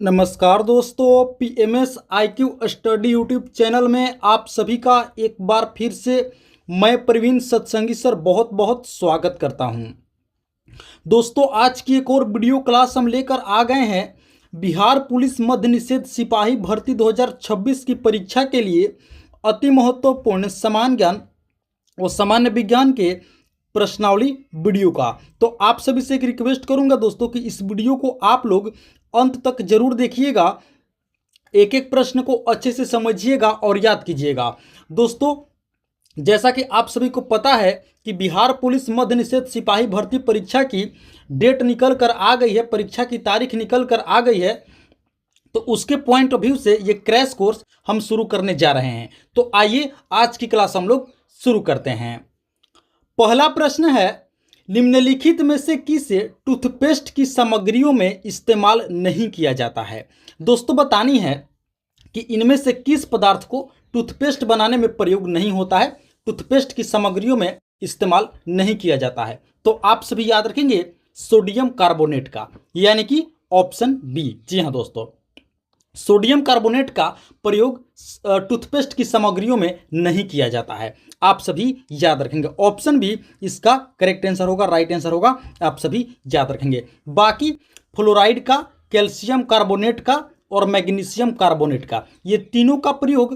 नमस्कार दोस्तों, PMS IQ study YouTube channel में आप सभी का एक बार फिर से मैं प्रवीण सत्संगी सर बहुत बहुत स्वागत करता हूं। दोस्तों, आज की एक और वीडियो क्लास हम लेकर आ गए हैं। बिहार पुलिस मद्य निषेध सिपाही भर्ती 2026 की परीक्षा के लिए अति महत्वपूर्ण समान ज्ञान और सामान्य विज्ञान के प्रश्नावली वीडियो का। तो आप सभी से एक रिक्वेस्ट करूंगा दोस्तों कि इस वीडियो को आप लोग अंत तक जरूर देखिएगा, एक एक प्रश्न को अच्छे से समझिएगा और याद कीजिएगा। दोस्तों, जैसा कि आप सभी को पता है कि बिहार पुलिस मद्य निषेध सिपाही भर्ती परीक्षा की डेट निकल कर आ गई है, परीक्षा की तारीख निकल कर आ गई है। तो उसके पॉइंट ऑफ व्यू से ये क्रैश कोर्स हम शुरू करने जा रहे हैं। तो आइए आज की क्लास हम लोग शुरू करते हैं। पहला प्रश्न है, निम्नलिखित में से किसे टूथपेस्ट की सामग्रियों में इस्तेमाल नहीं किया जाता है। दोस्तों, बतानी है कि इनमें से किस पदार्थ को टूथपेस्ट बनाने में प्रयोग नहीं होता है, टूथपेस्ट की सामग्रियों में इस्तेमाल नहीं किया जाता है। तो आप सभी याद रखेंगे सोडियम कार्बोनेट का, यानी कि ऑप्शन बी। जी हाँ दोस्तों, सोडियम कार्बोनेट का प्रयोग टूथपेस्ट की सामग्रियों में नहीं किया जाता है। आप सभी याद रखेंगे, ऑप्शन बी इसका करेक्ट आंसर होगा, राइट आंसर होगा। आप सभी याद रखेंगे। बाकी फ्लोराइड का, कैल्शियम कार्बोनेट का और मैग्नीशियम कार्बोनेट का, ये तीनों का प्रयोग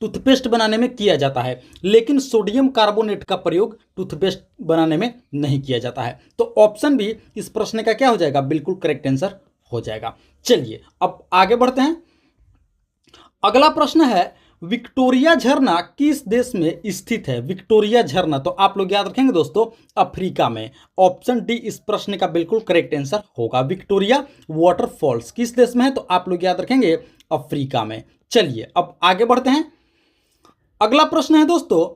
टूथपेस्ट बनाने में किया जाता है, लेकिन सोडियम कार्बोनेट का प्रयोग टूथपेस्ट बनाने में नहीं किया जाता है। तो ऑप्शन बी इस प्रश्न का क्या हो जाएगा, बिल्कुल करेक्ट आंसर हो जाएगा। चलिए अब आगे बढ़ते हैं। अगला प्रश्न है, विक्टोरिया झरना किस देश में स्थित है। विक्टोरिया झरना, तो आप लोग याद रखेंगे दोस्तों, अफ्रीका में। ऑप्शन डी इस प्रश्न का बिल्कुल करेक्ट आंसर होगा। विक्टोरिया वाटरफॉल्स किस देश में है, तो आप लोग याद रखेंगे अफ्रीका में। चलिए अब आगे बढ़ते हैं। अगला प्रश्न है दोस्तों,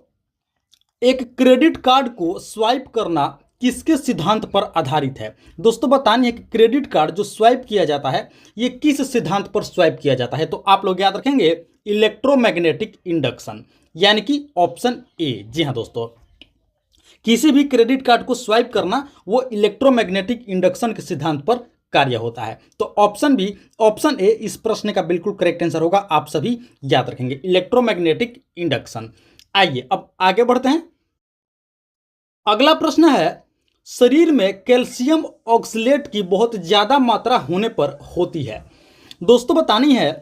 एक क्रेडिट कार्ड को स्वाइप करना किसके सिद्धांत पर आधारित है। दोस्तों, बतानी है कि क्रेडिट कार्ड जो स्वाइप किया जाता है ये किस सिद्धांत पर स्वाइप किया जाता है। तो आप लोग याद रखेंगे इलेक्ट्रोमैग्नेटिक इंडक्शन, यानी कि ऑप्शन ए। जी हाँ दोस्तों, किसी भी क्रेडिट कार्ड को स्वाइप करना वो इलेक्ट्रोमैग्नेटिक इंडक्शन के सिद्धांत पर कार्य होता है। तो ऑप्शन बी, ऑप्शन ए इस प्रश्न का बिल्कुल करेक्ट आंसर होगा। आप सभी याद रखेंगे इलेक्ट्रोमैग्नेटिक इंडक्शन। आइए अब आगे बढ़ते हैं। अगला प्रश्न है, शरीर में कैल्शियम ऑक्सलेट की बहुत ज़्यादा मात्रा होने पर होती है। दोस्तों, बतानी है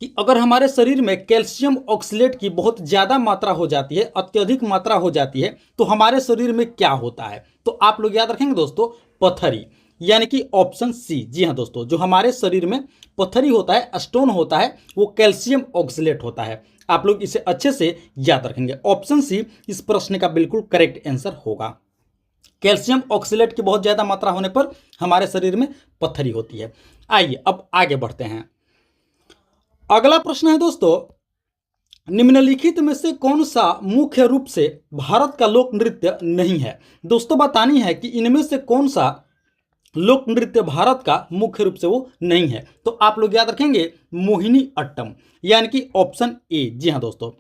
कि अगर हमारे शरीर में कैल्शियम ऑक्सलेट की बहुत ज़्यादा मात्रा हो जाती है, अत्यधिक मात्रा हो जाती है, तो हमारे शरीर में क्या होता है। तो आप लोग याद रखेंगे दोस्तों पथरी, यानी कि ऑप्शन सी। जी हाँ दोस्तों, जो हमारे शरीर में पथरी होता है, स्टोन होता है, वो कैल्शियम ऑक्सलेट होता है। आप लोग इसे अच्छे से याद रखेंगे। ऑप्शन सी इस प्रश्न का बिल्कुल करेक्ट आंसर होगा। कैल्शियम ऑक्सलेट की बहुत ज़्यादा मात्रा होने पर हमारे शरीर में पथरी होती है। आइए अब आगे बढ़ते हैं। अगला प्रश्न है दोस्तों, निम्नलिखित में से कौन सा मुख्य रूप से भारत का लोक नृत्य नहीं है। दोस्तों, बतानी है कि इनमें से कौन सा लोक नृत्य भारत का मुख्य रूप से वो नहीं है। तो आप लोग याद रखेंगे मोहिनी अट्टम, यानी कि ऑप्शन ए। जी हाँ दोस्तों,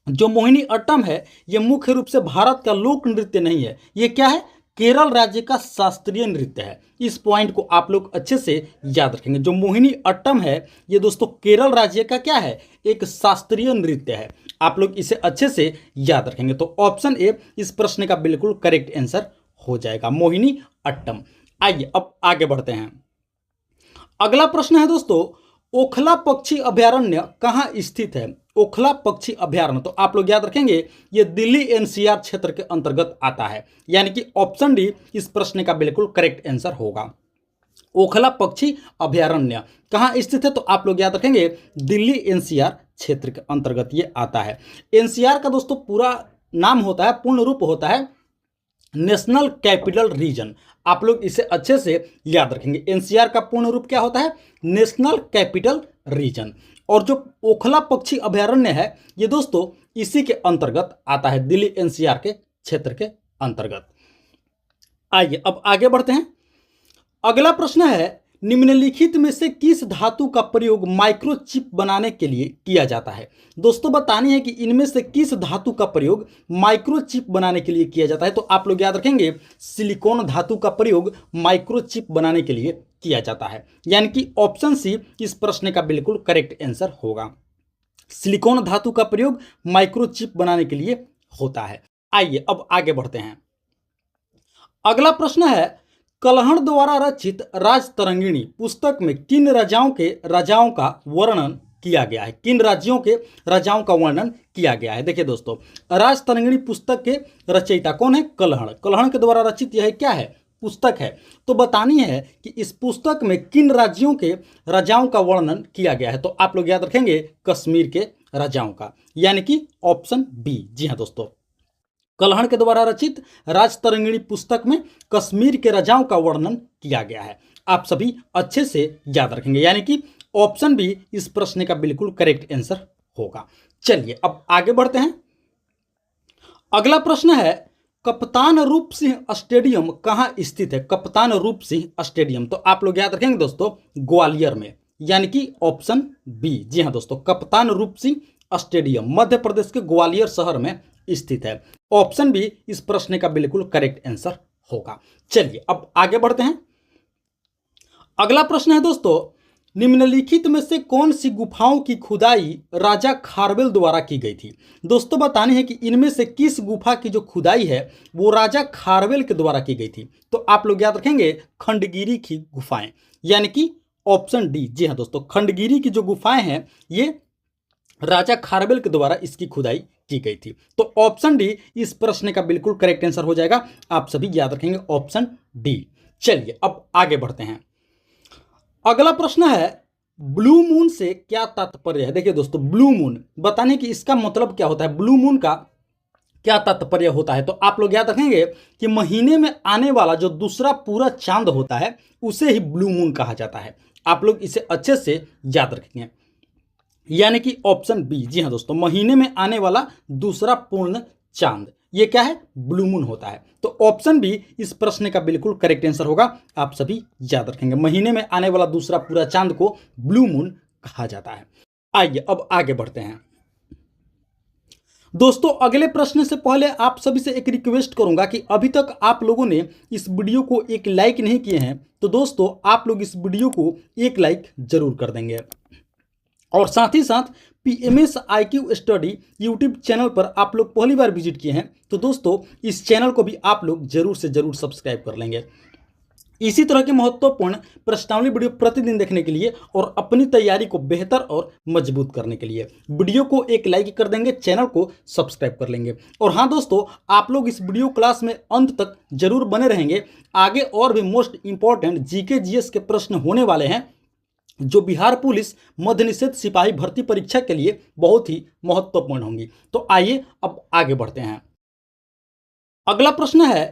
जो मोहिनी अट्टम है ये मुख्य रूप से भारत का लोक नृत्य नहीं है। ये क्या है, केरल राज्य का शास्त्रीय नृत्य है। इस पॉइंट को आप लोग अच्छे से याद रखेंगे। जो मोहिनी अट्टम है ये दोस्तों केरल राज्य का क्या है, एक शास्त्रीय नृत्य है। आप लोग इसे अच्छे से याद रखेंगे। तो ऑप्शन ए इस प्रश्न का बिल्कुल करेक्ट आंसर हो जाएगा, मोहिनी अट्टम। आइए अब आगे बढ़ते हैं। अगला प्रश्न है दोस्तों, ओखला पक्षी अभयारण्य कहाँ स्थित है। ओखला पक्षी अभयारण्य, तो आप लोग याद रखेंगे ये दिल्ली एनसीआर क्षेत्र के अंतर्गत आता है, यानी कि ऑप्शन डी इस प्रश्न का बिल्कुल करेक्ट आंसर होगा। ओखला पक्षी अभयारण्य कहाँ स्थित है, तो आप लोग याद रखेंगे दिल्ली एनसीआर क्षेत्र के अंतर्गत ये आता है। एनसीआर का दोस्तों पूरा नाम होता है, पूर्ण रूप होता है नेशनल कैपिटल रीजन। आप लोग इसे अच्छे से याद रखेंगे। एनसीआर का पूर्ण रूप क्या होता है, नेशनल कैपिटल रीजन। और जो ओखला पक्षी अभयारण्य है ये दोस्तों इसी के अंतर्गत आता है, दिल्ली एनसीआर के क्षेत्र के अंतर्गत। आइए अब आगे बढ़ते हैं। अगला प्रश्न है, निम्नलिखित में से किस धातु का प्रयोग माइक्रोचिप बनाने के लिए किया जाता है। दोस्तों बतानी है कि इनमें से किस धातु का प्रयोग माइक्रोचिप बनाने के लिए किया जाता है। तो आप लोग याद रखेंगे सिलिकॉन धातु का प्रयोग माइक्रोचिप बनाने के लिए किया जाता है, यानी कि ऑप्शन सी इस प्रश्न का बिल्कुल करेक्ट आंसर होगा। सिलिकॉन धातु का प्रयोग माइक्रोचिप बनाने के लिए होता है। आइए अब आगे बढ़ते हैं। अगला प्रश्न है, कल्हड़ द्वारा रचित राजतरंगिणी पुस्तक में किन राजाओं का वर्णन किया गया है। किन राज्यों के राजाओं का वर्णन किया गया है। देखिए दोस्तों, राजतरंगिणी पुस्तक के रचयिता कौन है? कल्हड़। कल्हड़ के द्वारा रचित यह क्या है? पुस्तक है। तो बतानी है कि इस पुस्तक में किन राज्यों के राजाओं का वर्णन किया गया है। तो आप लोग याद रखेंगे कश्मीर के राजाओं का, यानी कि ऑप्शन बी। जी हाँ दोस्तों, कल्हड़ के द्वारा रचित राजतरंगिणी पुस्तक में कश्मीर के राजाओं का वर्णन किया गया है। आप सभी अच्छे से याद रखेंगे, यानी कि ऑप्शन बी इस प्रश्न का बिल्कुल करेक्ट आंसर होगा। चलिए अब आगे बढ़ते हैं। अगला प्रश्न है, कप्तान रूप सिंह स्टेडियम कहाँ स्थित है? कप्तान रूप सिंह स्टेडियम, तो आप लोग याद रखेंगे दोस्तों ग्वालियर में, यानी कि ऑप्शन बी। जी हाँ दोस्तों, कप्तान रूप सिंह स्टेडियम मध्य प्रदेश के ग्वालियर शहर में स्थित है। ऑप्शन बी इस प्रश्न का बिल्कुल करेक्ट आंसर होगा। चलिए अब आगे बढ़ते हैं। अगला प्रश्न है दोस्तों, निम्नलिखित में से कौन सी गुफाओं की खुदाई राजा खारवेल द्वारा की गई थी? दोस्तों बतानी है कि इनमें से किस गुफा की जो खुदाई है वो राजा खारवेल के द्वारा की गई थी। तो आप लोग याद रखेंगे खंडगिरी की गुफाएं, यानी कि ऑप्शन डी। जी हाँ दोस्तों, खंडगिरी की जो गुफाएं हैं ये राजा खारवेल के द्वारा इसकी खुदाई की गई थी। तो ऑप्शन डी इस प्रश्न का बिल्कुल करेक्ट आंसर हो जाएगा। आप सभी याद रखेंगे ऑप्शन डी। चलिए अब आगे बढ़ते हैं। अगला प्रश्न है, ब्लू मून से क्या तात्पर्य है? देखिए दोस्तों, ब्लू मून बताने कि इसका मतलब क्या होता है, ब्लू मून का क्या तात्पर्य होता है। तो आप लोग याद रखेंगे कि महीने में आने वाला जो दूसरा पूरा चांद होता है उसे ही ब्लू मून कहा जाता है। आप लोग इसे अच्छे से याद रखेंगे, यानी कि ऑप्शन बी। जी हाँ दोस्तों, महीने में आने वाला दूसरा पूर्ण चांद ये क्या है? ब्लू मून होता है। तो ऑप्शन बी इस प्रश्न का बिल्कुल करेक्ट आंसर होगा। आप सभी याद रखेंगे, महीने में आने वाला दूसरा पूरा चांद को ब्लू मून कहा जाता है। आइए अब आगे बढ़ते हैं। दोस्तों अगले प्रश्न से पहले आप सभी से एक रिक्वेस्ट करूंगा कि अभी तक आप लोगों ने इस वीडियो को एक लाइक नहीं किए हैं, तो दोस्तों आप लोग इस वीडियो को एक लाइक जरूर कर देंगे। और साथ ही साथ PMS IQ study YouTube channel पर आप लोग पहली बार विजिट किए हैं तो दोस्तों इस चैनल को भी आप लोग जरूर से जरूर सब्सक्राइब कर लेंगे। इसी तरह के महत्वपूर्ण प्रश्नावली वीडियो प्रतिदिन देखने के लिए और अपनी तैयारी को बेहतर और मजबूत करने के लिए वीडियो को एक लाइक कर देंगे, चैनल को सब्सक्राइब कर लेंगे। और हाँ दोस्तों, आप लोग इस वीडियो क्लास में अंत तक जरूर बने रहेंगे। आगे और भी मोस्ट इंपॉर्टेंट GK GS के प्रश्न होने वाले हैं जो बिहार पुलिस मध्य निषेध सिपाही भर्ती परीक्षा के लिए बहुत ही महत्वपूर्ण होंगी। तो आइए अब आगे बढ़ते हैं। अगला प्रश्न है,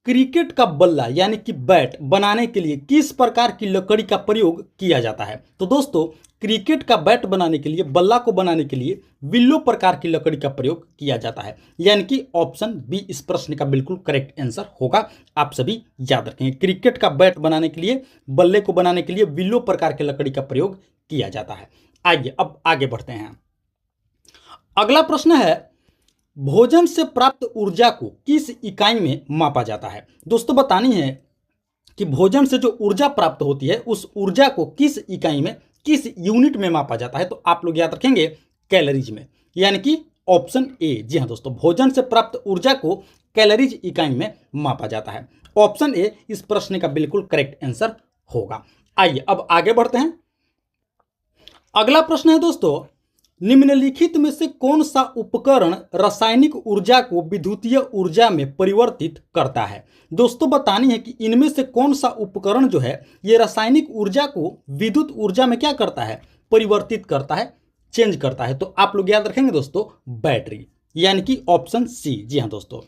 क्रिकेट का बल्ला यानी कि बैट बनाने के लिए किस प्रकार की लकड़ी का प्रयोग किया जाता है? तो दोस्तों क्रिकेट का बैट बनाने के लिए, बल्ला को बनाने के लिए विल्लो प्रकार की लकड़ी का प्रयोग किया जाता है, यानी कि ऑप्शन बी इस प्रश्न का बिल्कुल करेक्ट आंसर होगा। आप सभी याद रखेंगे, क्रिकेट का बैट बनाने के लिए, बल्ले को बनाने के लिए विल्लो प्रकार की लकड़ी का प्रयोग किया जाता है। आइए अब आगे बढ़ते हैं। अगला प्रश्न है, भोजन से प्राप्त ऊर्जा को किस इकाई में मापा जाता है? दोस्तों बतानी है कि भोजन से जो ऊर्जा प्राप्त होती है उस ऊर्जा को किस इकाई में, किस यूनिट में मापा जाता है? तो आप लोग याद रखेंगे कैलोरीज में, यानी कि ऑप्शन ए। जी हाँ दोस्तों, भोजन से प्राप्त ऊर्जा को कैलोरीज इकाई में मापा जाता है। ऑप्शन ए इस प्रश्न का बिल्कुल करेक्ट आंसर होगा। आइए अब आगे बढ़ते हैं। अगला प्रश्न है दोस्तों, निम्नलिखित में से कौन सा उपकरण रासायनिक ऊर्जा को विद्युतीय ऊर्जा में परिवर्तित करता है? दोस्तों बतानी है कि इनमें से कौन सा उपकरण जो है ये रासायनिक ऊर्जा को विद्युत ऊर्जा में क्या करता है? परिवर्तित करता है, चेंज करता है। तो आप लोग याद रखेंगे दोस्तों बैटरी, यानी कि ऑप्शन सी। जी हाँ दोस्तों,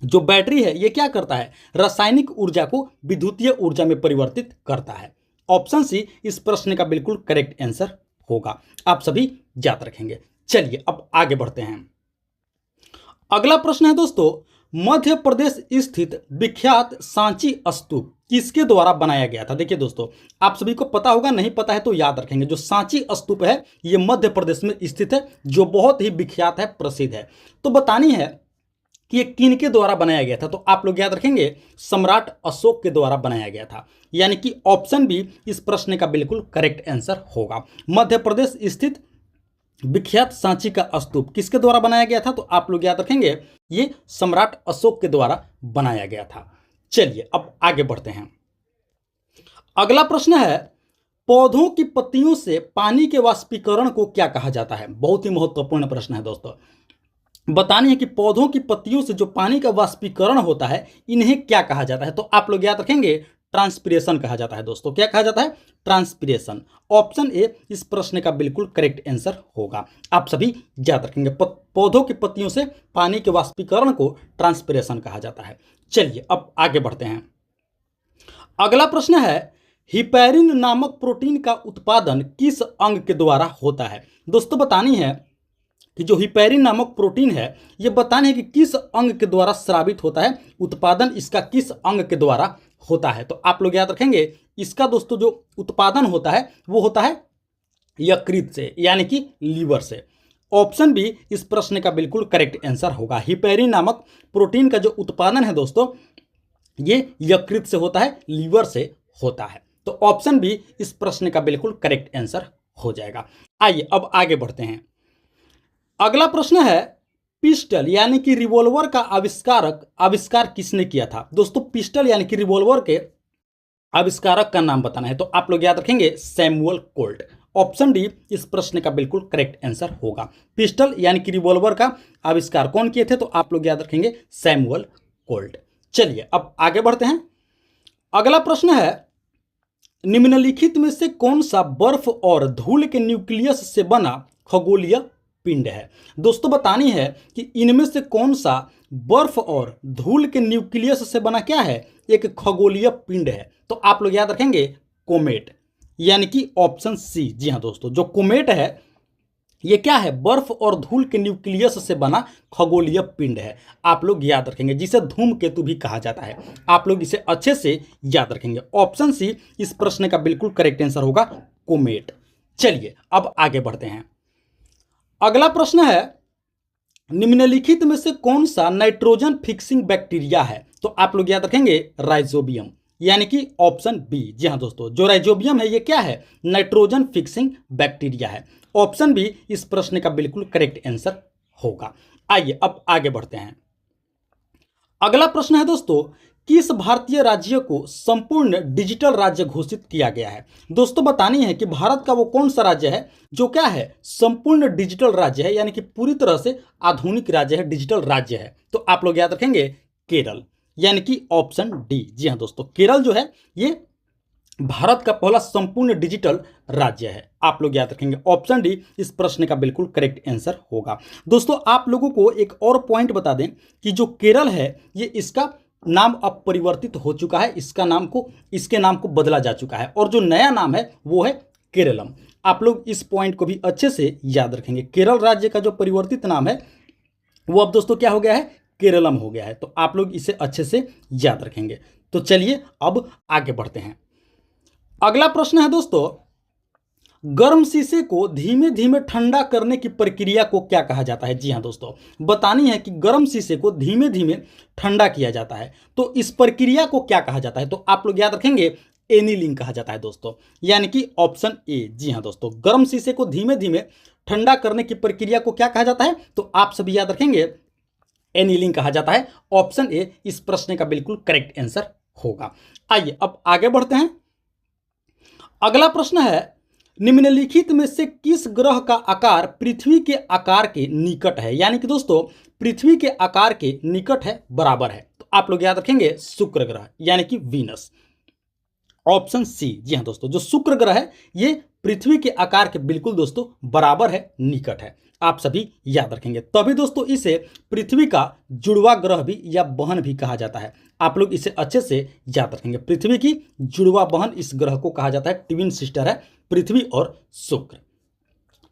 जो बैटरी है ये क्या करता है? रासायनिक ऊर्जा को विद्युतीय ऊर्जा में परिवर्तित करता है। ऑप्शन सी इस प्रश्न का बिल्कुल करेक्ट आंसर होगा। आप सभी याद रखेंगे। चलिए अब आगे बढ़ते हैं। अगला प्रश्न है दोस्तों, मध्य प्रदेश स्थित विख्यात सांची स्तूप किसके द्वारा बनाया गया था? देखिए दोस्तों, आप सभी को पता होगा, नहीं पता है तो याद रखेंगे। जो सांची स्तूप है ये मध्य प्रदेश में स्थित है, जो बहुत ही विख्यात है, प्रसिद्ध है। तो बतानी है कि ये किन के द्वारा बनाया गया था, तो आप लोग याद रखेंगे सम्राट अशोक के द्वारा बनाया गया था। यानी कि ऑप्शन बी इस प्रश्न का बिल्कुल करेक्ट आंसर होगा। मध्य प्रदेश स्थित विख्यात सांची का स्तूप किसके द्वारा बनाया गया था, तो आप लोग याद रखेंगे ये सम्राट अशोक के द्वारा बनाया गया था। चलिए अब आगे बढ़ते हैं। अगला प्रश्न है, पौधों की पत्तियों से पानी के वाष्पीकरण को क्या कहा जाता है? बहुत ही महत्वपूर्ण प्रश्न है दोस्तों। बतानी है कि पौधों की पत्तियों से जो पानी का वाष्पीकरण होता है इन्हें क्या कहा जाता है, तो आप लोग याद रखेंगे ट्रांसपिरेशन कहा जाता है दोस्तों। क्या कहा जाता है? ट्रांसपिरेशन। ऑप्शन ए इस प्रश्न का बिल्कुल करेक्ट आंसर होगा। आप सभी याद रखेंगे पौधों की पत्तियों से पानी के वाष्पीकरण को ट्रांसपिरेशन कहा जाता है। चलिए अब आगे बढ़ते हैं। अगला प्रश्न है, हिपैरिन नामक प्रोटीन का उत्पादन किस अंग के द्वारा होता है? दोस्तों बतानी है कि जो हिपैरिन नामक प्रोटीन है ये बताने है कि किस अंग के द्वारा स्रावित होता है, उत्पादन इसका किस अंग के द्वारा होता है। तो आप लोग याद रखेंगे इसका दोस्तों जो उत्पादन होता है वो होता है यकृत से, यानी कि लीवर से। ऑप्शन बी इस प्रश्न का बिल्कुल करेक्ट आंसर होगा। हिपैरिन नामक प्रोटीन का जो उत्पादन है दोस्तों ये यकृत से होता है, लीवर से होता है। तो ऑप्शन बी इस प्रश्न का बिल्कुल करेक्ट आंसर हो जाएगा। आइए अब आगे बढ़ते हैं। अगला प्रश्न है, पिस्टल यानी कि रिवॉल्वर का आविष्कार किसने किया था? दोस्तों पिस्टल यानी कि रिवॉल्वर के आविष्कारक का नाम बताना है, तो आप लोग याद रखेंगे सैमुअल कोल्ट। ऑप्शन डी इस प्रश्न का बिल्कुल करेक्ट आंसर होगा। पिस्टल यानी कि रिवॉल्वर का आविष्कार कौन किए थे, तो आप लोग याद रखेंगे सैमुअल कोल्ट। चलिए अब आगे बढ़ते हैं। अगला प्रश्न है, निम्नलिखित में से कौन सा बर्फ और धूल के न्यूक्लियस से बना खगोलीय पिंड है? दोस्तों बतानी है कि इनमें से कौन सा बर्फ और धूल के न्यूक्लियस से बना क्या है, एक खगोलीय पिंड है। तो आप लोग याद रखेंगे कोमेट, यानी कि ऑप्शन सी। जी हाँ दोस्तों, जो कोमेट है ये क्या है, बर्फ और धूल के न्यूक्लियस से बना खगोलीय पिंड है। आप लोग याद रखेंगे, जिसे धूमकेतु भी कहा जाता है। आप लोग इसे अच्छे से याद रखेंगे। ऑप्शन सी इस प्रश्न का बिल्कुल करेक्ट आंसर होगा कोमेट। चलिए अब आगे बढ़ते हैं। अगला प्रश्न है, निम्नलिखित में से कौन सा नाइट्रोजन फिक्सिंग बैक्टीरिया है? तो आप लोग याद रखेंगे राइजोबियम, यानी कि ऑप्शन बी। जी हाँ दोस्तों, जो राइजोबियम है ये क्या है, नाइट्रोजन फिक्सिंग बैक्टीरिया है। ऑप्शन बी इस प्रश्न का बिल्कुल करेक्ट आंसर होगा। आइए अब आगे बढ़ते हैं। अगला प्रश्न है दोस्तों, किस भारतीय राज्य को संपूर्ण डिजिटल राज्य घोषित किया गया है? दोस्तों बतानी है कि भारत का वो कौन सा राज्य है जो क्या है, संपूर्ण डिजिटल राज्य है, यानी कि पूरी तरह से आधुनिक राज्य है, डिजिटल राज्य है। तो आप लोग याद रखेंगे केरल, यानी कि ऑप्शन डी। जी हाँ दोस्तों, केरल जो है ये भारत का पहला संपूर्ण डिजिटल राज्य है। आप लोग याद रखेंगे ऑप्शन डी इस प्रश्न का बिल्कुल करेक्ट आंसर होगा। दोस्तों आप लोगों को एक और पॉइंट बता दें कि जो केरल है ये इसका नाम अब परिवर्तित हो चुका है, इसके नाम को बदला जा चुका है, और जो नया नाम है वो है केरलम। आप लोग इस पॉइंट को भी अच्छे से याद रखेंगे। केरल राज्य का जो परिवर्तित नाम है वो अब दोस्तों क्या हो गया है, केरलम हो गया है। तो आप लोग इसे अच्छे से याद रखेंगे। तो चलिए अब आगे बढ़ते हैं। अगला प्रश्न है दोस्तों, गर्म शीशे को धीमे धीमे ठंडा करने की प्रक्रिया को क्या कहा जाता है? जी हाँ दोस्तों, बतानी है कि गर्म शीशे को धीमे धीमे ठंडा किया जाता है, तो इस प्रक्रिया को क्या कहा जाता है? तो आप लोग याद रखेंगे एनीलिंग कहा जाता है दोस्तों, यानी कि ऑप्शन ए। जी हाँ दोस्तों, गर्म शीशे को धीमे धीमे ठंडा करने की प्रक्रिया को क्या कहा जाता है? तो आप सभी याद रखेंगे एनीलिंग कहा जाता है। ऑप्शन ए इस प्रश्न का बिल्कुल करेक्ट आंसर होगा। आइए अब आगे बढ़ते हैं। अगला प्रश्न है, निम्नलिखित में से किस ग्रह का आकार पृथ्वी के आकार के निकट है? यानी कि दोस्तों पृथ्वी के आकार के निकट है, बराबर है। तो आप लोग याद रखेंगे शुक्र ग्रह, यानी कि वीनस। Option C. जी हाँ दोस्तों, जो शुक्र ग्रह है ये पृथ्वी के आकार के बिल्कुल दोस्तों बराबर है, निकट है। आप सभी याद रखेंगे, तभी दोस्तों इसे पृथ्वी का जुड़वा ग्रह भी या बहन भी कहा जाता है। आप लोग इसे अच्छे से याद रखेंगे। पृथ्वी की जुड़वा बहन इस ग्रह को कहा जाता है, ट्विन सिस्टर है पृथ्वी और शुक्र।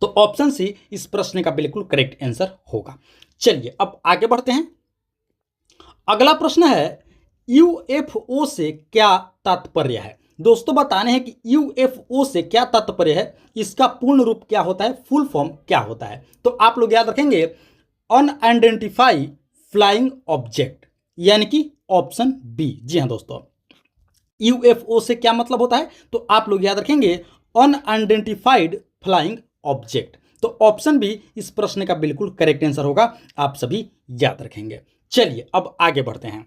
तो ऑप्शन सी इस प्रश्न का बिल्कुल करेक्ट आंसर होगा। चलिए अब आगे बढ़ते हैं। अगला प्रश्न है यूएफओ से क्या तात्पर्य है। दोस्तों बताने हैं कि यूएफओ से क्या तात्पर्य है, इसका पूर्ण रूप क्या होता है, फुल फॉर्म क्या होता है। तो आप लोग याद रखेंगे अनआइडेंटिफाई फ्लाइंग ऑब्जेक्ट, यानी कि ऑप्शन बी। जी हाँ दोस्तों, यूएफओ से क्या मतलब होता है, तो आप लोग याद रखेंगे अनआइडेंटिफाइड फ्लाइंग ऑब्जेक्ट। तो ऑप्शन बी इस प्रश्न का बिल्कुल करेक्ट आंसर होगा, आप सभी याद रखेंगे। चलिए अब आगे बढ़ते हैं।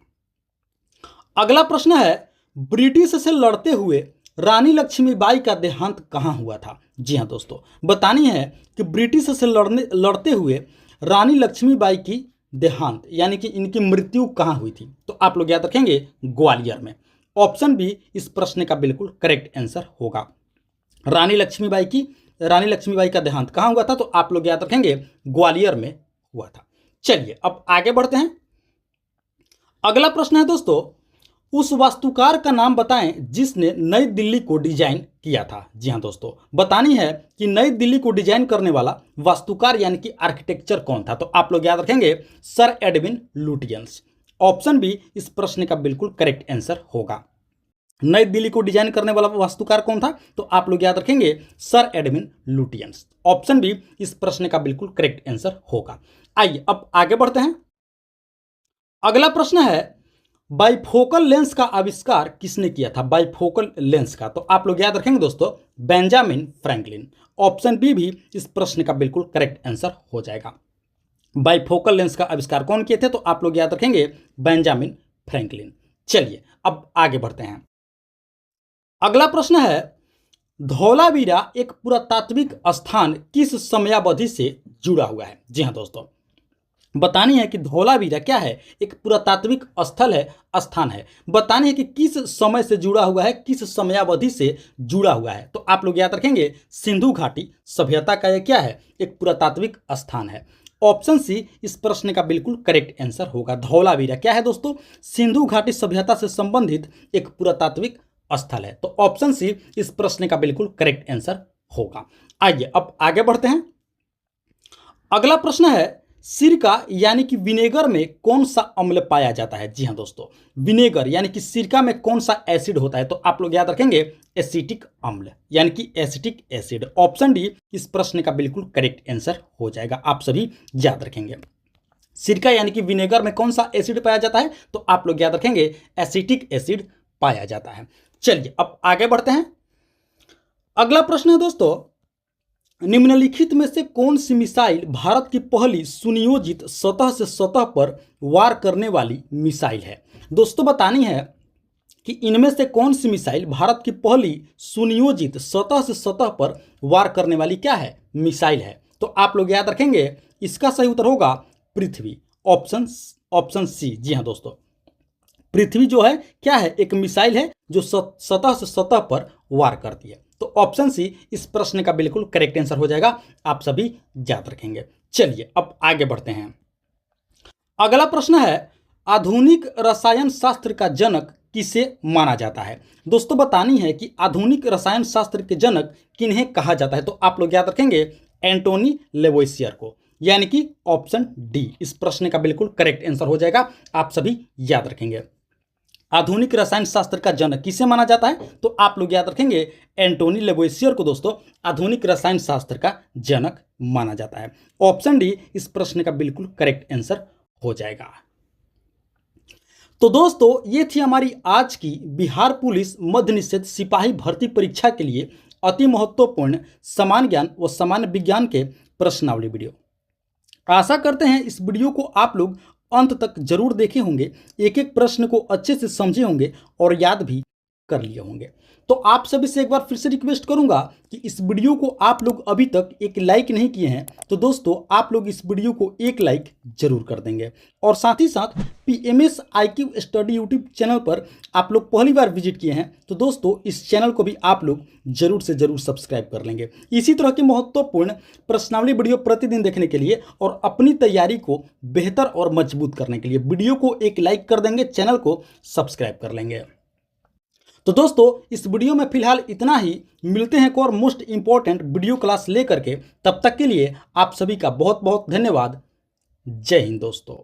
अगला प्रश्न है ब्रिटिश से लड़ते हुए रानी लक्ष्मीबाई का देहांत कहाँ हुआ था। जी हाँ दोस्तों, बतानी है कि ब्रिटिश से लड़ते हुए रानी लक्ष्मीबाई की देहांत यानी कि इनकी मृत्यु कहाँ हुई थी। तो आप लोग याद रखेंगे ग्वालियर में। ऑप्शन बी इस प्रश्न का बिल्कुल करेक्ट आंसर होगा। रानी लक्ष्मीबाई का देहांत कहाँ हुआ था, तो आप लोग याद रखेंगे ग्वालियर में हुआ था। चलिए अब आगे बढ़ते हैं। अगला प्रश्न है दोस्तों, उस वास्तुकार का नाम बताएं जिसने नई दिल्ली को डिजाइन किया था। जी हाँ दोस्तों, बतानी है कि नई दिल्ली को डिजाइन करने वाला वास्तुकार यानी कि आर्किटेक्चर कौन था। तो आप लोग याद रखेंगे Sir Edwin Lutyens. Option B इस प्रश्न का बिल्कुल करेक्ट आंसर होगा। नई दिल्ली को डिजाइन करने वाला वास्तुकार कौन था, तो आप लोग याद रखेंगे Sir Edwin Lutyens. Option B इस प्रश्न का बिल्कुल करेक्ट आंसर होगा। आइए अब आगे बढ़ते हैं। अगला प्रश्न है बाइफोकल लेंस का आविष्कार किसने किया था। बाइफोकल लेंस का, तो आप लोग याद रखेंगे दोस्तों बेंजामिन फ्रैंकलिन। ऑप्शन बी भी इस प्रश्न का बिल्कुल करेक्ट आंसर हो जाएगा। बाइफोकल लेंस का आविष्कार कौन किए थे, तो आप लोग याद रखेंगे बेंजामिन फ्रैंकलिन। चलिए अब आगे बढ़ते हैं। अगला प्रश्न है धौलावीरा एक पुरातात्विक स्थान किस समयावधि से जुड़ा हुआ है। जी हाँ दोस्तों, बतानी है कि धौलावीरा क्या है, एक पुरातात्विक स्थल है, स्थान है। बतानी है कि किस समय से जुड़ा हुआ है, किस समयावधि से जुड़ा हुआ है। तो आप लोग याद रखेंगे सिंधु घाटी सभ्यता का यह क्या है, एक पुरातात्विक स्थान है। ऑप्शन सी इस प्रश्न का बिल्कुल करेक्ट आंसर होगा। धौलावीरा क्या है दोस्तों, सिंधु घाटी सभ्यता से संबंधित एक पुरातात्विक स्थल है। तो ऑप्शन सी इस प्रश्न का बिल्कुल करेक्ट आंसर होगा। आइए अब आगे बढ़ते हैं। अगला प्रश्न है सिरका यानी कि विनेगर में कौन सा अम्ल पाया जाता है। जी हाँ दोस्तों, विनेगर यानी कि सिरका में कौन सा एसिड होता है, तो आप लोग याद रखेंगे एसिटिक अम्ल यानी कि एसिटिक एसिड। ऑप्शन डी इस प्रश्न का बिल्कुल करेक्ट आंसर हो जाएगा, आप सभी याद रखेंगे। सिरका यानी कि विनेगर में कौन सा एसिड पाया जाता है, तो आप लोग याद रखेंगे एसिटिक एसिड पाया जाता है। चलिए अब आगे बढ़ते हैं। अगला प्रश्न है दोस्तों, निम्नलिखित में से कौन सी मिसाइल भारत की पहली सुनियोजित सतह से सतह पर वार करने वाली मिसाइल है। दोस्तों बतानी है कि इनमें से कौन सी मिसाइल भारत की पहली सुनियोजित सतह से सतह पर वार करने वाली क्या है, मिसाइल है। तो आप लोग याद रखेंगे इसका सही उत्तर होगा पृथ्वी। Option C. जी हाँ दोस्तों, पृथ्वी जो है क्या है, एक मिसाइल है जो सतह से सतह पर वार करती है। तो ऑप्शन सी इस प्रश्न का बिल्कुल करेक्ट आंसर हो जाएगा, आप सभी याद रखेंगे। चलिए अब आगे बढ़ते हैं। अगला प्रश्न है आधुनिक रसायन शास्त्र का जनक किसे माना जाता है। दोस्तों बतानी है कि आधुनिक रसायन शास्त्र के जनक किन्हें कहा जाता है। तो आप लोग याद रखेंगे एंटोनी लेवोइसियर को, यानी कि ऑप्शन डी इस प्रश्न का बिल्कुल करेक्ट आंसर हो जाएगा, आप सभी याद रखेंगे। आधुनिक रसायन शास्त्र का जनक किसे माना जाता है, तो आप लोग याद रखेंगे एंटोनी लेवोइसियर को दोस्तों आधुनिक रसायन शास्त्र का जनक माना जाता है। ऑप्शन डी इस प्रश्न का बिल्कुल करेक्ट आंसर हो जाएगा। तो दोस्तों ये थी हमारी आज की बिहार पुलिस मध्य निषेध सिपाही भर्ती परीक्षा के लिए अति महत्वपूर्ण समान ज्ञान व सामान्य विज्ञान के प्रश्नावली वीडियो। आशा करते हैं इस वीडियो को आप लोग अंत तक जरूर देखे होंगे, एक एक प्रश्न को अच्छे से समझे होंगे और याद भी कर लिए होंगे। तो आप सभी से एक बार फिर से रिक्वेस्ट करूंगा कि इस वीडियो को आप लोग अभी तक एक लाइक नहीं किए हैं तो दोस्तों आप लोग इस वीडियो को एक लाइक जरूर कर देंगे। और साथ ही साथ PMS IQ study YouTube channel पर आप लोग पहली बार विजिट किए हैं तो दोस्तों इस चैनल को भी आप लोग जरूर से जरूर सब्सक्राइब कर लेंगे। इसी तरह की महत्वपूर्ण प्रश्नावली वीडियो प्रतिदिन देखने के लिए और अपनी तैयारी को बेहतर और मजबूत करने के लिए वीडियो को एक लाइक कर देंगे, चैनल को सब्सक्राइब कर लेंगे। तो दोस्तों इस वीडियो में फिलहाल इतना ही, मिलते हैं एक और मोस्ट इंपॉर्टेंट वीडियो क्लास लेकर के। तब तक के लिए आप सभी का बहुत बहुत धन्यवाद। जय हिंद दोस्तों।